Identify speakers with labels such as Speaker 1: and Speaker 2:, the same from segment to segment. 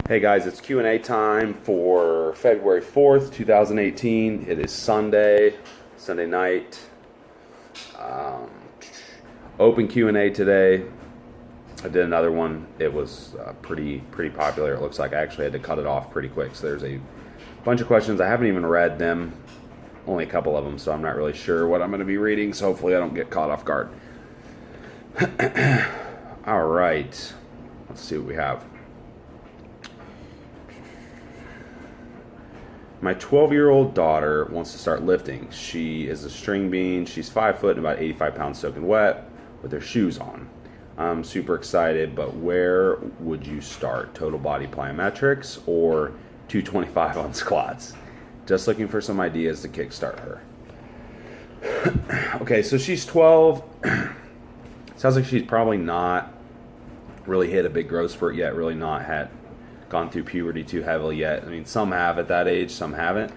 Speaker 1: Hey guys, it's Q&A time for February 4th, 2018. It is Sunday night. Um, Open Q&A today. I did another one. It was pretty popular. It looks like I actually had to cut it off pretty quick. So there's a bunch of questions. I haven't even read them. Only a couple of them, so I'm not really sure what I'm going to be reading. So hopefully I don't get caught off guard. All right. Let's see what we have. My 12-year-old daughter wants to start lifting. She is a string bean. She's 5 foot and about 85 pounds soaking wet with her shoes on. I'm super excited, but where would you start? Total body plyometrics or 225 on squats? Just looking for some ideas to kickstart her. Okay, so she's 12. Sounds like she's probably not really hit a big growth spurt yet, really not had gone through puberty too heavily yet. I mean, some have at that age, some haven't.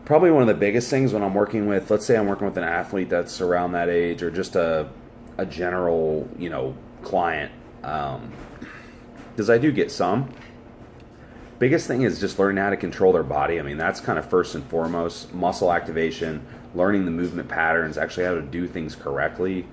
Speaker 1: Probably one of the biggest things when I'm working with, let's say I'm working with an athlete that's around that age, or just a general, client, because I do get some. Biggest thing is just learning how to control their body. I mean, that's kind of first and foremost. Muscle activation, learning the movement patterns, actually how to do things correctly,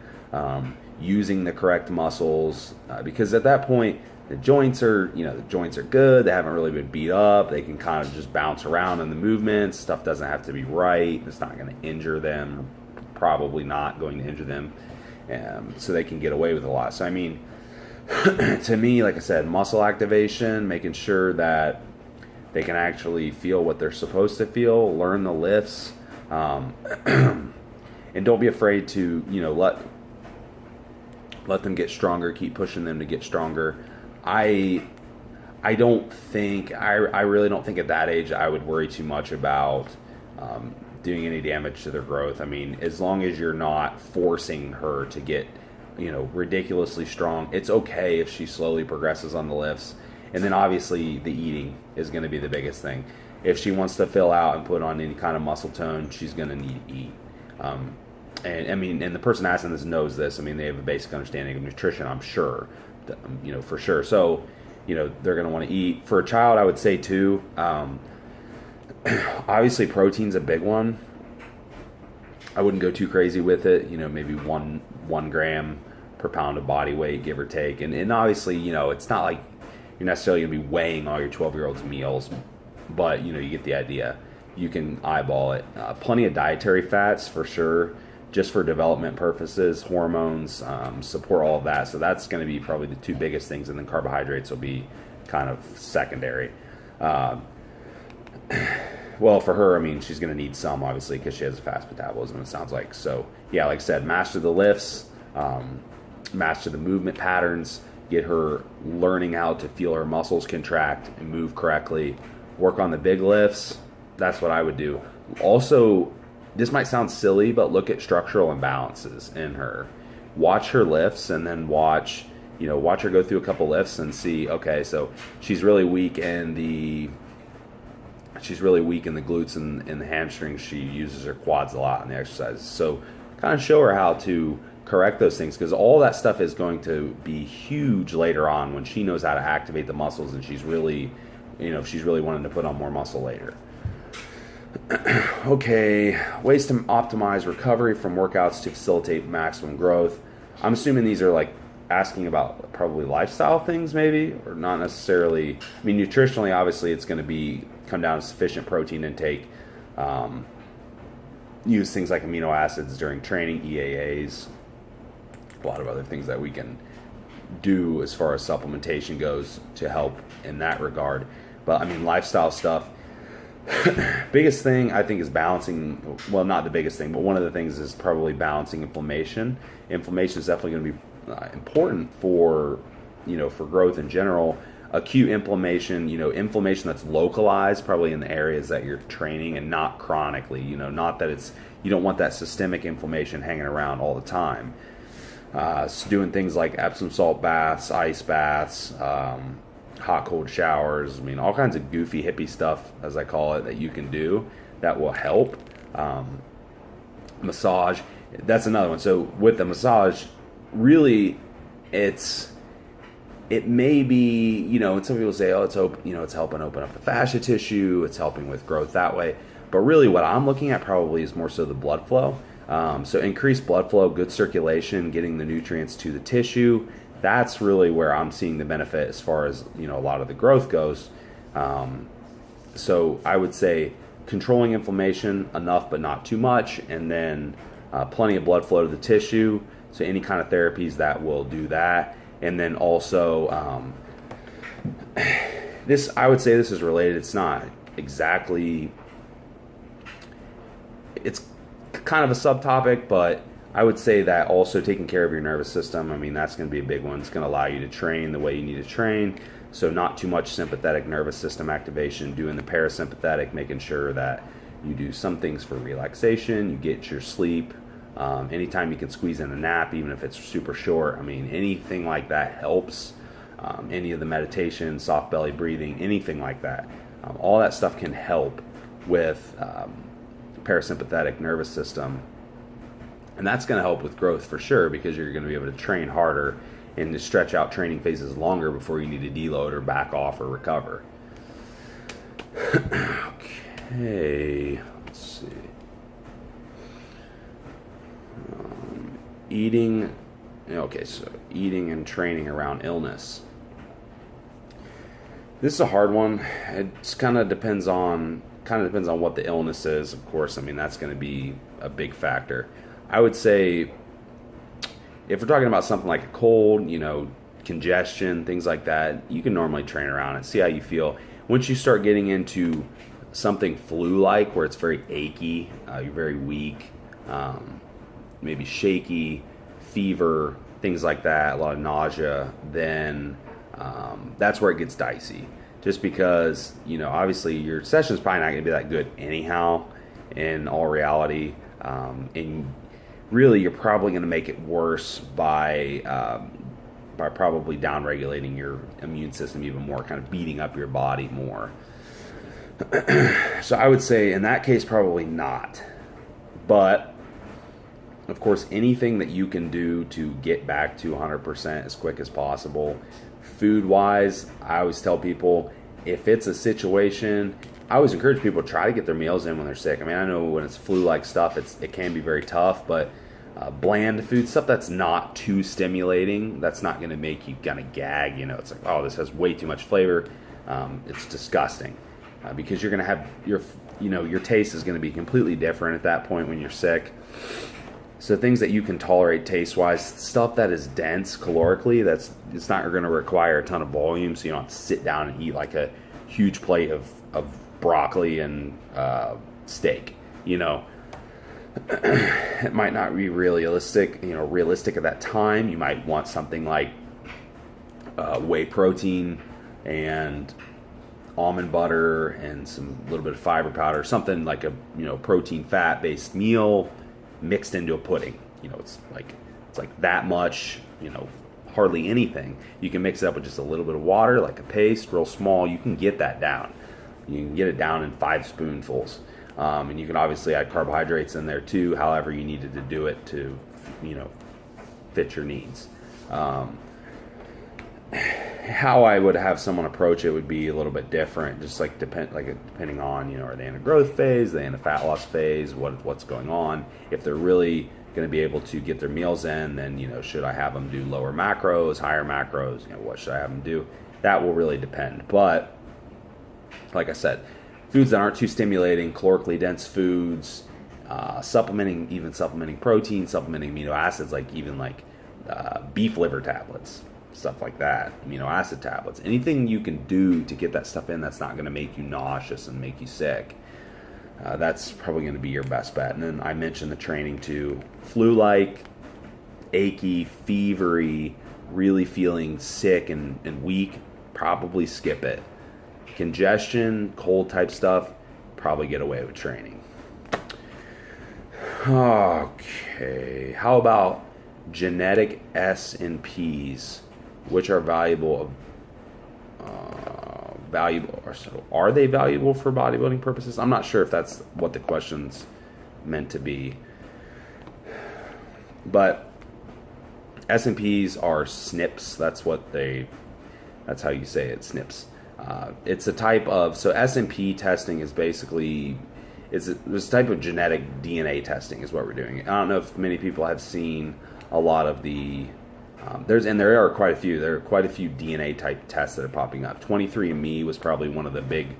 Speaker 1: using the correct muscles, because at that point, the joints are good. They haven't really been beat up. They can kind of just bounce around in the movements. Stuff doesn't have to be right. It's not going to injure them. Probably not going to injure them. So they can get away with a lot. So I mean, to me, like I said, muscle activation, making sure that they can actually feel what they're supposed to feel, learn the lifts, and don't be afraid to let them get stronger. Keep pushing them to get stronger. I really don't think at that age I would worry too much about doing any damage to their growth. I mean, as long as you're not forcing her to get ridiculously strong, it's okay if she slowly progresses on the lifts. And then obviously the eating is going to be the biggest thing. If she wants to fill out and put on any kind of muscle tone, she's going to need to eat. And the person asking this knows this. I mean, they have a basic understanding of nutrition, I'm sure. For sure. So, they're going to want to eat. For a child, I would say too, obviously protein's a big one. I wouldn't go too crazy with it. Maybe one gram per pound of body weight, give or take. And obviously, it's not like you're necessarily going to be weighing all your 12-year-old's meals, but, you get the idea. You can eyeball it. Plenty of dietary fats for sure, just for development purposes, hormones, support all of that. So that's going to be probably the two biggest things, and then carbohydrates will be kind of secondary. Well, for her, I mean, she's going to need some, obviously, because she has a fast metabolism, it sounds like. So, yeah, like I said, master the lifts, master the movement patterns, get her learning how to feel her muscles contract and move correctly, work on the big lifts. That's what I would do. Also, this might sound silly, but look at structural imbalances in her. Watch her lifts, and then watch her go through a couple lifts and see, okay, so she's really weak in the glutes and the hamstrings. She uses her quads a lot in the exercises. So kind of show her how to correct those things, because all that stuff is going to be huge later on when she knows how to activate the muscles, and she's really, if she's really wanting to put on more muscle later. Okay, ways to optimize recovery from workouts to facilitate maximum growth. I'm assuming these are like asking about probably lifestyle things, maybe, or not necessarily. I mean, nutritionally, obviously, it's going to come down to sufficient protein intake. Use things like amino acids during training, EAAs, a lot of other things that we can do as far as supplementation goes to help in that regard. But I mean, lifestyle stuff. Biggest thing I think is balancing. Well, not the biggest thing, but one of the things is probably balancing inflammation. Inflammation is definitely going to be important for growth in general. Acute inflammation, inflammation that's localized, probably in the areas that you're training, and not chronically. Not that you don't want that systemic inflammation hanging around all the time. So doing things like Epsom salt baths, ice baths, hot cold showers, I mean, all kinds of goofy hippie stuff, as I call it, that you can do that will help. Massage, that's another one. So with the massage, really, it's it may be, and some people say, oh, it's it's helping open up the fascia tissue, it's helping with growth that way. But really what I'm looking at probably is more so the blood flow. So increased blood flow, good circulation, getting the nutrients to the tissue. That's really where I'm seeing the benefit as far as, a lot of the growth goes. So I would say controlling inflammation enough but not too much, and then plenty of blood flow to the tissue. So any kind of therapies that will do that. And then also, I would say this is related. It's not exactly, it's kind of a subtopic, but I would say that also taking care of your nervous system, I mean, that's going to be a big one. It's going to allow you to train the way you need to train. So not too much sympathetic nervous system activation, doing the parasympathetic, making sure that you do some things for relaxation, you get your sleep. Anytime you can squeeze in a nap, even if it's super short, I mean, anything like that helps. Any of the meditation, soft belly breathing, anything like that. All that stuff can help with parasympathetic nervous system. And that's going to help with growth for sure, because you're going to be able to train harder and to stretch out training phases longer before you need to deload or back off or recover. Okay, let's see. Eating and training around illness. This is a hard one. It kind of depends on what the illness is. Of course, I mean, that's going to be a big factor. I would say if we're talking about something like a cold, congestion, things like that, you can normally train around it, see how you feel. Once you start getting into something flu-like, where it's very achy, you're very weak, maybe shaky, fever, things like that, a lot of nausea, then that's where it gets dicey. Just because, obviously your session's probably not going to be that good anyhow, in all reality. And really, you're probably going to make it worse by probably down-regulating your immune system even more, kind of beating up your body more. So I would say in that case, probably not. But of course, anything that you can do to get back to 100% as quick as possible. Food-wise, I always tell people, if it's a situation, I always encourage people to try to get their meals in when they're sick. I mean, I know when it's flu-like stuff, it can be very tough, but bland food, stuff that's not too stimulating, that's not going to make you kind of gag. It's like, oh, this has way too much flavor. It's disgusting, because you're going to have your taste is going to be completely different at that point when you're sick. So things that you can tolerate taste-wise, stuff that is dense calorically, it's not going to require a ton of volume, so you don't have to sit down and eat like a huge plate of broccoli and steak. It might not be realistic at that time. You might want something like whey protein and almond butter and some little bit of fiber powder, something like a protein fat based meal mixed into a pudding. It's like that much, hardly anything. You can mix it up with just a little bit of water, like a paste, real small. You can get that down. You can get it down in 5 spoonfuls. And you can obviously add carbohydrates in there too, however you needed to do it to, fit your needs. How I would have someone approach it would be a little bit different, just depending on, are they in a growth phase, are they in a fat loss phase, what's going on. If they're really going to be able to get their meals in, then, should I have them do lower macros, higher macros, what should I have them do? That will really depend. But like I said, foods that aren't too stimulating, calorically dense foods, supplementing protein, supplementing amino acids, like beef liver tablets, stuff like that, amino acid tablets. Anything you can do to get that stuff in that's not going to make you nauseous and make you sick, that's probably going to be your best bet. And then I mentioned the training too. Flu-like, achy, fevery, really feeling sick and weak, probably skip it. Congestion, cold type stuff, probably get away with training. Okay, how about genetic S&Ps, which are valuable? Are they valuable for bodybuilding purposes? I'm not sure if that's what the question's meant to be. But S&Ps are SNPs. That's what they That's how you say it, SNPs. It's a type of, so S&P testing is basically, this type of genetic DNA testing is what we're doing. I don't know if many people have seen a lot of the, there are quite a few. There are quite a few DNA type tests that are popping up. 23andMe was probably one of the big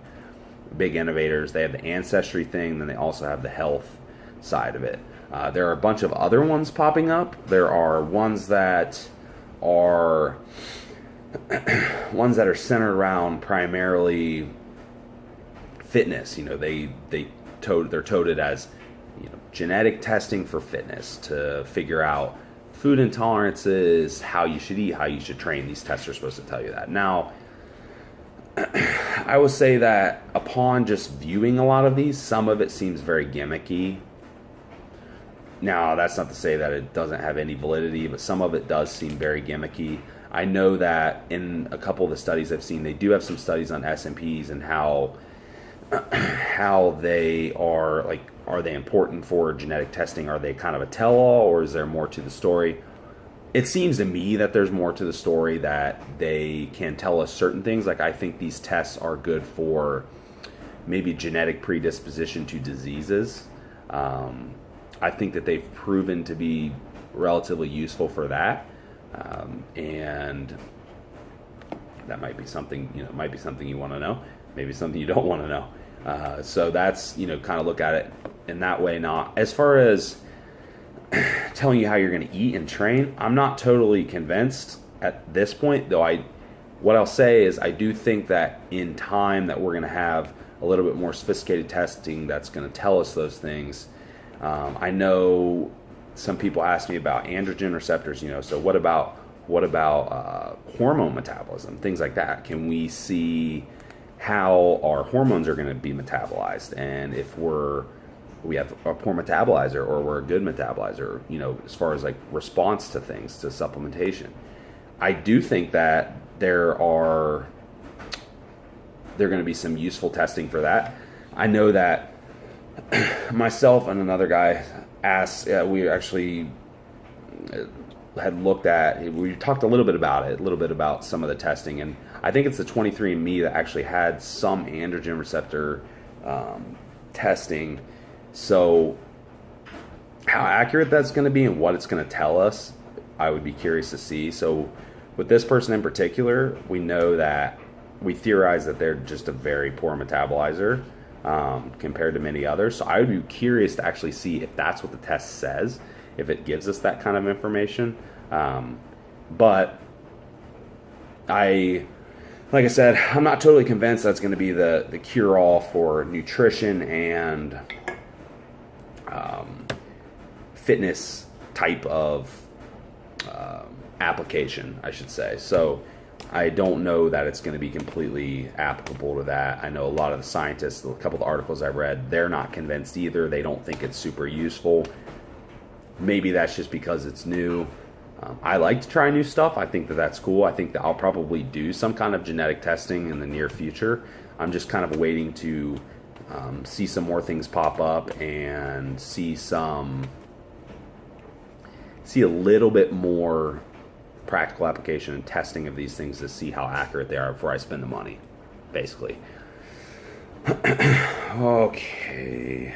Speaker 1: innovators. They have the ancestry thing, then they also have the health side of it. There are a bunch of other ones popping up. There are ones that are centered around primarily fitness. You know, they're touted as, you know, genetic testing for fitness to figure out food intolerances, how you should eat, how you should train. These tests are supposed to tell you that. Now, I will say that upon just viewing a lot of these, some of it seems very gimmicky. Now, that's not to say that it doesn't have any validity, but some of it does seem very gimmicky. I know that in a couple of the studies I've seen, they do have some studies on S&Ps and how they are, like, are they important for genetic testing? Are they kind of a tell-all, or is there more to the story? It seems to me that there's more to the story, that they can tell us certain things. Like, I think these tests are good for maybe genetic predisposition to diseases. I think that they've proven to be relatively useful for that. And that might be something, you want to know, maybe something you don't want to know. So that's, kind of look at it in that way. Not as far as telling you how you're going to eat and train, I'm not totally convinced at this point, though. What I'll say is I do think that in time that we're going to have a little bit more sophisticated testing that's going to tell us those things. I know some people ask me about androgen receptors, so what about hormone metabolism, things like that? Can we see how our hormones are going to be metabolized, and if we have a poor metabolizer or we're a good metabolizer, as far as like response to things, to supplementation? I do think that there going to be some useful testing for that. I know that myself and another guy asked, we actually had looked at, we talked a little bit about some of the testing, and I think it's the 23andMe that actually had some androgen receptor testing. So how accurate that's going to be and what it's going to tell us, I would be curious to see. So with this person in particular, we theorize that they're just a very poor metabolizer compared to many others. So I would be curious to actually see if that's what the test says, if it gives us that kind of information. But like I said, I'm not totally convinced that's going to be the cure-all for nutrition and fitness type of application, I should say. So I don't know that it's going to be completely applicable to that. I know a lot of the scientists, a couple of the articles I've read, they're not convinced either. They don't think it's super useful. Maybe that's just because it's new. I like to try new stuff. I think that that's cool. I think that I'll probably do some kind of genetic testing in the near future. I'm just kind of waiting to see some more things pop up and see a little bit more practical application and testing of these things to see how accurate they are before I spend the money, basically. Okay.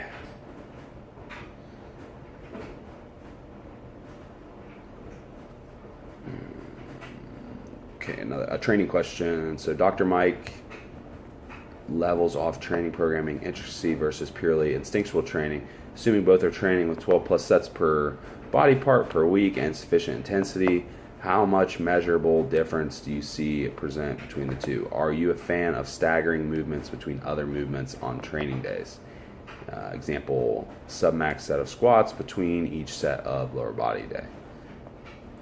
Speaker 1: Okay, a training question. So Dr. Mike, levels off training programming, intricacy versus purely instinctual training. Assuming both are training with 12 plus sets per body part per week and sufficient intensity, how much measurable difference do you see present between the two? Are you a fan of staggering movements between other movements on training days? Example, submax set of squats between each set of lower body day.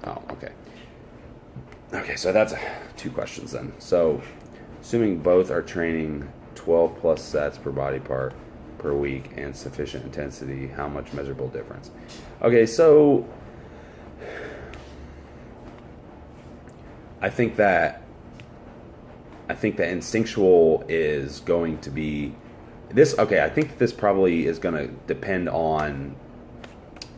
Speaker 1: Oh, okay. Okay, so that's 2 questions then. So, assuming both are training 12 plus sets per body part per week and sufficient intensity, how much measurable difference? Okay, so I think that instinctual is going to be this. Okay, I think this probably is going to depend on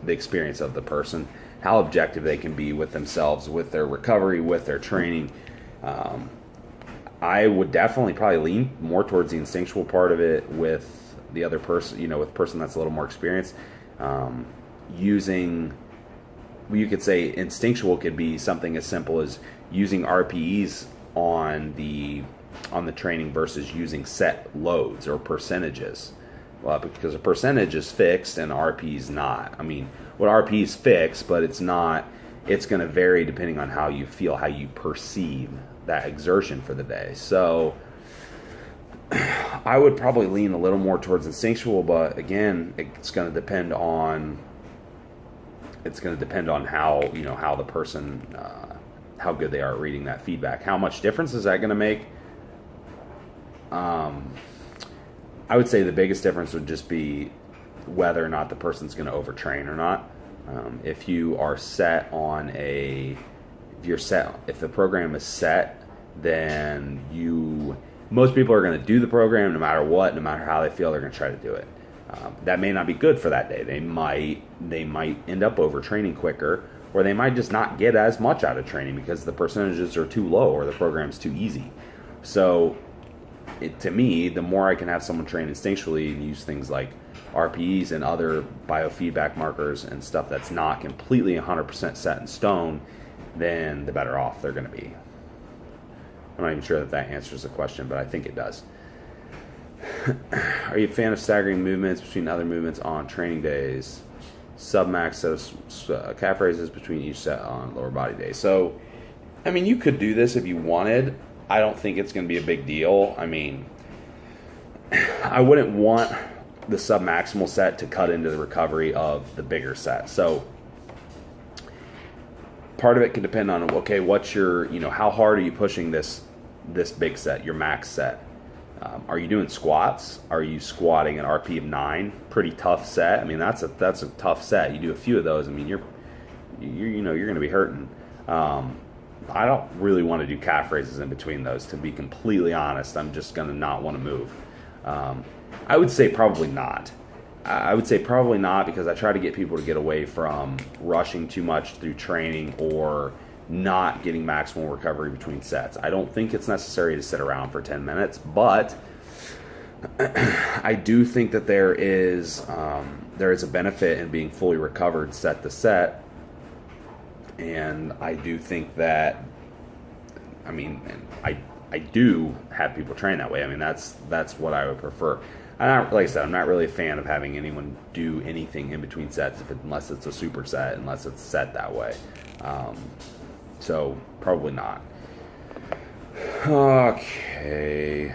Speaker 1: the experience of the person, how objective they can be with themselves, with their recovery, with their training. I would definitely probably lean more towards the instinctual part of it with the other person, with a person that's a little more experienced. Using, you could say instinctual could be something as simple as using RPEs on the training versus using set loads or percentages. Well, because a percentage is fixed and RP is not. I mean, what RP is fixed, but it's not. It's going to vary depending on how you feel, how you perceive that exertion for the day. So I would probably lean a little more towards instinctual, but again, it's going to depend on how, how the person, how good they are at reading that feedback. How much difference is that going to make? I would say the biggest difference would just be whether or not the person's going to overtrain or not. If you are set on if the program is set, then most people are going to do the program no matter what, no matter how they feel, they're going to try to do it. That may not be good for that day. They might end up overtraining quicker, or they might just not get as much out of training because the percentages are too low or the program's too easy. So to me, the more I can have someone train instinctually and use things like RPEs and other biofeedback markers and stuff that's not completely 100% set in stone, then the better off they're going to be. I'm not even sure that answers the question, but I think it does. Are you a fan of staggering movements between other movements on training days? Submax set of calf raises between each set on lower body days. So, I mean, you could do this if you wanted. I don't think it's going to be a big deal. I mean, I wouldn't want the submaximal set to cut into the recovery of the bigger set. So part of it can depend on, okay, what's your, how hard are you pushing this big set, your max set? Are you doing squats? Are you squatting an RP of 9? Pretty tough set. I mean, that's a tough set. You do a few of those. I mean, you're going to be hurting. I don't really want to do calf raises in between those, to be completely honest. I'm just going to not want to move. I would say probably not. Because I try to get people to get away from rushing too much through training or not getting maximal recovery between sets. I don't think it's necessary to sit around for 10 minutes, but I do think that there is a benefit in being fully recovered set to set. And I do think that, I do have people train that way. I mean, that's what I would prefer. Like I said, I'm not really a fan of having anyone do anything in between sets unless it's a superset, unless it's set that way. So probably not. Okay.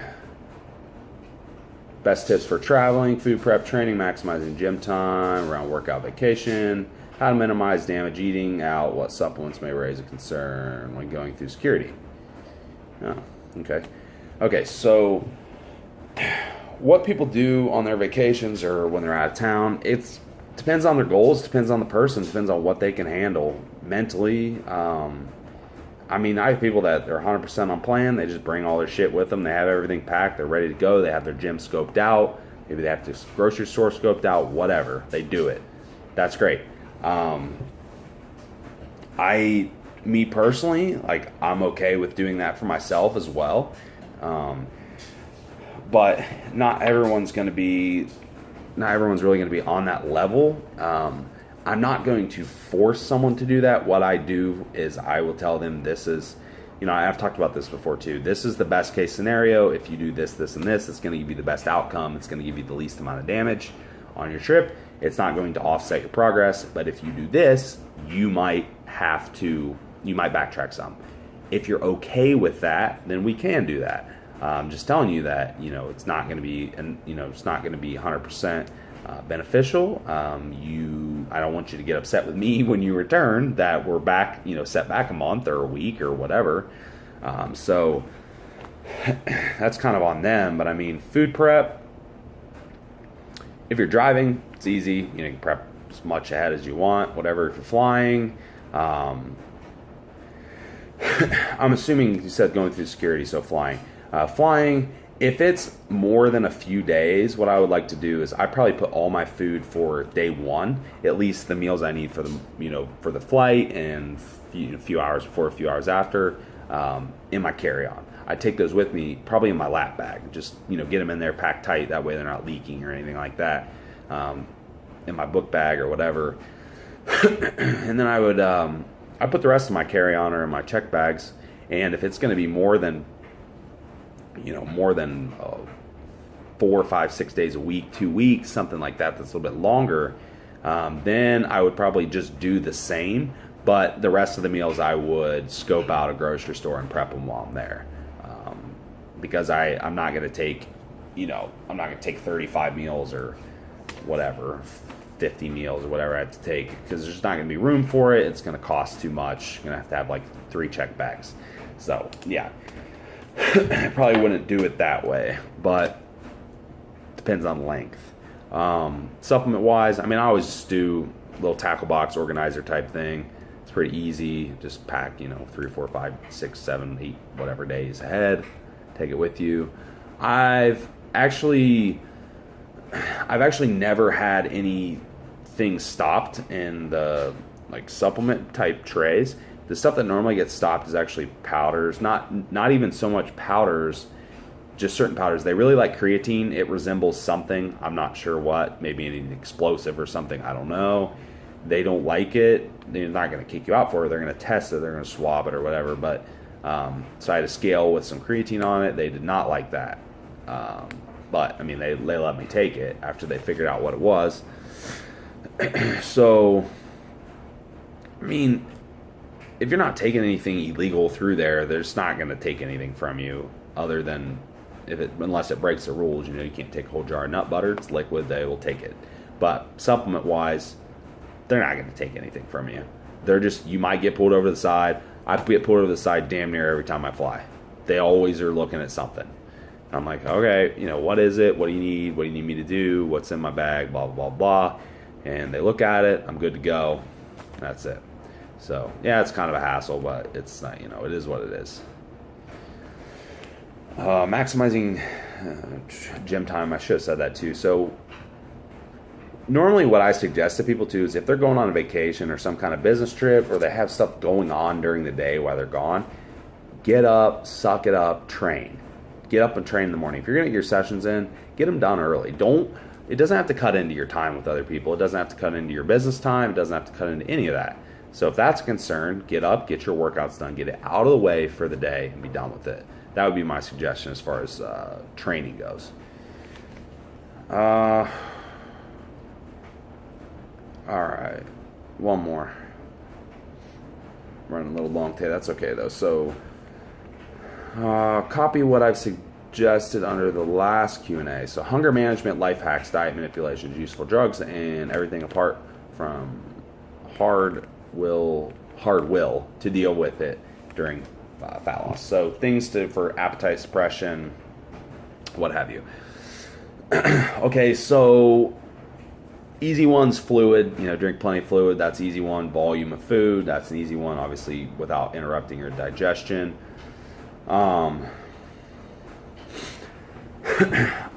Speaker 1: Best tips for traveling, food prep, training, maximizing gym time, around workout vacation, how to minimize damage eating out, what supplements may raise a concern when going through security. Oh, okay. Okay, so what people do on their vacations or when they're out of town, it depends on their goals, depends on the person, depends on what they can handle mentally. I have people that are 100% on plan. They just bring all their shit with them. They have everything packed. They're ready to go. They have their gym scoped out. Maybe they have their grocery store scoped out. Whatever. They do it. That's great. Me personally, I'm okay with doing that for myself as well. But not everyone's really going to be on that level. I'm not going to force someone to do that. What I do is I will tell them this is, I've talked about this before too. This is the best case scenario. If you do this, this, and this, it's going to give you the best outcome. It's going to give you the least amount of damage on your trip. It's not going to offset your progress. But if you do this, you might backtrack some. If you're okay with that, then we can do that. I'm just telling you that, it's not going to be, it's not going to be 100% beneficial. I don't want you to get upset with me when you return that we're back, set back a month or a week or whatever. So that's kind of on them. But food prep, if you're driving, it's easy. You can prep as much ahead as you want, whatever. If you're flying, I'm assuming you said going through security, so flying. Flying, if it's more than a few days, what I would like to do is I probably put all my food for day one, at least the meals I need for the flight and a few hours before, a few hours after, in my carry-on. I take those with me, probably in my lap bag. Just, get them in there packed tight. That way they're not leaking or anything like that. In my book bag or whatever. And then I put the rest of my carry-on or in my check bags. And if it's going to be more than 4, 5, 6 days a week, 2 weeks, something like that, that's a little bit longer, then I would probably just do the same. But the rest of the meals I would scope out a grocery store and prep them while I'm there. Because I'm not going to take, I'm not going to take 35 meals or whatever, 50 meals or whatever I have to take, because there's not going to be room for it. It's going to cost too much. You're going to have like 3 check bags. So, yeah. I probably wouldn't do it that way, but depends on length. Supplement-wise, I always just do a little tackle box organizer type thing. It's pretty easy. Just pack, 3, 4, 5, 6, 7, 8, whatever days ahead. Take it with you. I've actually never had anything stopped in the supplement type trays. The stuff that normally gets stopped is actually powders. Not even so much powders, just certain powders. They really like creatine. It resembles something. I'm not sure what. Maybe an explosive or something. I don't know. They don't like it. They're not going to kick you out for it. They're going to test it. They're going to swab it or whatever. But so I had a scale with some creatine on it. They did not like that. But they let me take it after they figured out what it was. So, if you're not taking anything illegal through there, they're just not going to take anything from you, other than unless it breaks the rules. You can't take a whole jar of nut butter. It's liquid. They will take it. But supplement wise, they're not going to take anything from you. You might get pulled over to the side. I get pulled over to the side damn near every time I fly. They always are looking at something. I'm like, okay, what is it? What do you need? What do you need me to do? What's in my bag? Blah, blah, blah, blah. And they look at it. I'm good to go. That's it. So, yeah, it's kind of a hassle, but it's not, it is what it is. Maximizing gym time. I should have said that too. So, normally what I suggest to people too is if they're going on a vacation or some kind of business trip, or they have stuff going on during the day while they're gone, get up, suck it up, train. Get up and train in the morning. If you're going to get your sessions in, get them done early. It doesn't have to cut into your time with other people. It doesn't have to cut into your business time. It doesn't have to cut into any of that. So if that's a concern, get up, get your workouts done, get it out of the way for the day, and be done with it. That would be my suggestion as far as training goes. All right. One more. Running a little long today. That's okay, though. So, copy what I've suggested under the last Q&A. So, hunger management, life hacks, diet manipulations, useful drugs, and everything apart from hard will to deal with it during fat loss. So, things for appetite suppression, what have you. Okay, so easy one's fluid. Drink plenty of fluid. That's an easy one. Volume of food. That's an easy one, obviously, without interrupting your digestion.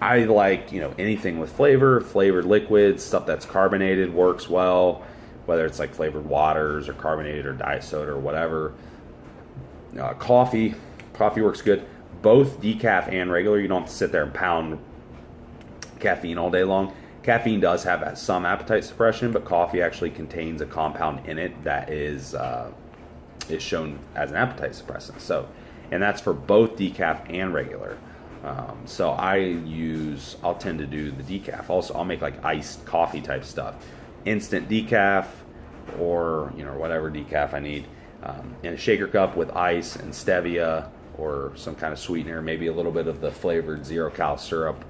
Speaker 1: I like, anything with flavor, flavored liquids, stuff that's carbonated works well, whether it's like flavored waters or carbonated or diet soda or whatever. Coffee works good. Both decaf and regular. You don't have to sit there and pound caffeine all day long. Caffeine does have some appetite suppression, but coffee actually contains a compound in it that is shown as an appetite suppressant. So, and that's for both decaf and regular. So I'll tend to do the decaf. Also, I'll make like iced coffee type stuff, instant decaf, or whatever decaf I need, in a shaker cup with ice and stevia or some kind of sweetener, maybe a little bit of the flavored 0-cal syrup.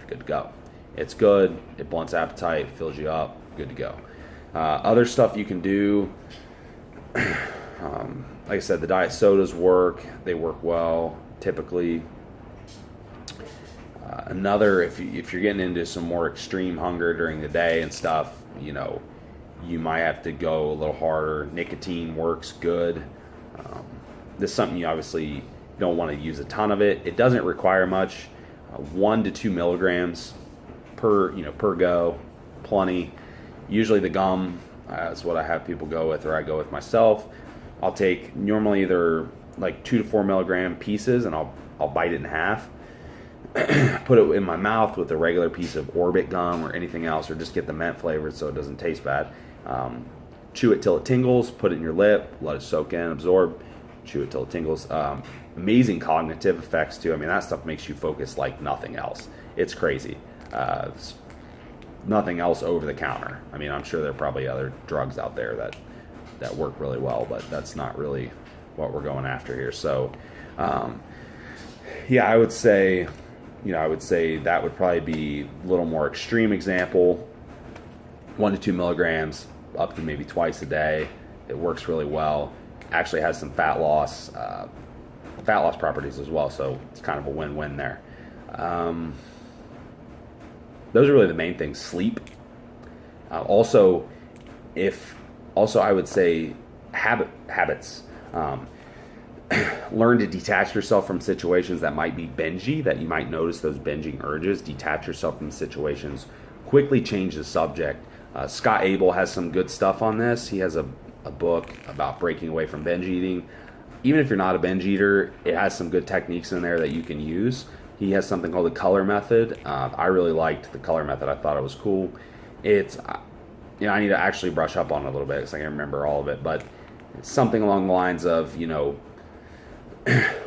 Speaker 1: Good to go. It's good. It blunts appetite, fills you up. Good to go. Other stuff you can do, like I said, the diet sodas work. They work well, typically. If you're getting into some more extreme hunger during the day and stuff, you might have to go a little harder. Nicotine works good. This is something you obviously don't want to use a ton of it. It doesn't require much. 1 to 2 milligrams per go, plenty. Usually the gum is what I have people go with, or I go with myself. I'll take normally either like 2 to 4 milligram pieces, and I'll bite it in half, put it in my mouth with a regular piece of Orbit gum or anything else, or just get the mint flavored so it doesn't taste bad. Chew it till it tingles, put it in your lip, let it soak in, absorb, chew it till it tingles. Amazing cognitive effects too. I mean, that stuff makes you focus like nothing else. It's crazy. It's nothing else over the counter. I mean, I'm sure there are probably other drugs out there that work really well, but that's not really what we're going after here. So, yeah, I would say that would probably be a little more extreme example. 1 to 2 milligrams, up to maybe twice a day. It works really well. Actually has some fat loss properties as well, so it's kind of a win-win there. Those are really the main things. Sleep. Also, I would say habits. Learn to detach yourself from situations that might be bingy, that you might notice those binging urges. Detach yourself from situations. Quickly change the subject. Scott Abel has some good stuff on this. He has a book about breaking away from binge eating. Even if you're not a binge eater, it has some good techniques in there that you can use. He has something called the color method. I really liked the color method. I thought it was cool. It's, I need to actually brush up on it a little bit because I can't remember all of it, but it's something along the lines of,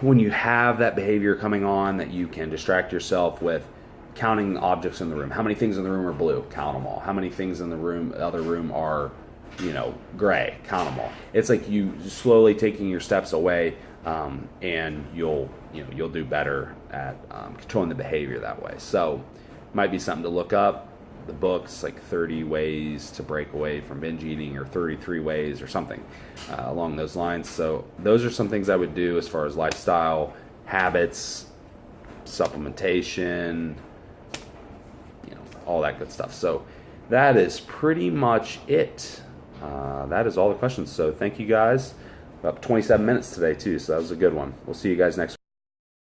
Speaker 1: when you have that behavior coming on, that you can distract yourself with counting objects in the room. How many things in the room are blue? Count them all. How many things in the other room are, gray? Count them all. It's like you slowly taking your steps away, and you'll do better at controlling the behavior that way. So, might be something to look up. The book's like 30 ways to break away from binge eating, or 33 ways, or something along those lines. So, those are some things I would do as far as lifestyle, habits, supplementation, all that good stuff. So that is pretty much it. That is all the questions. So thank you guys. About 27 minutes today too, so that was a good one. We'll see you guys next week.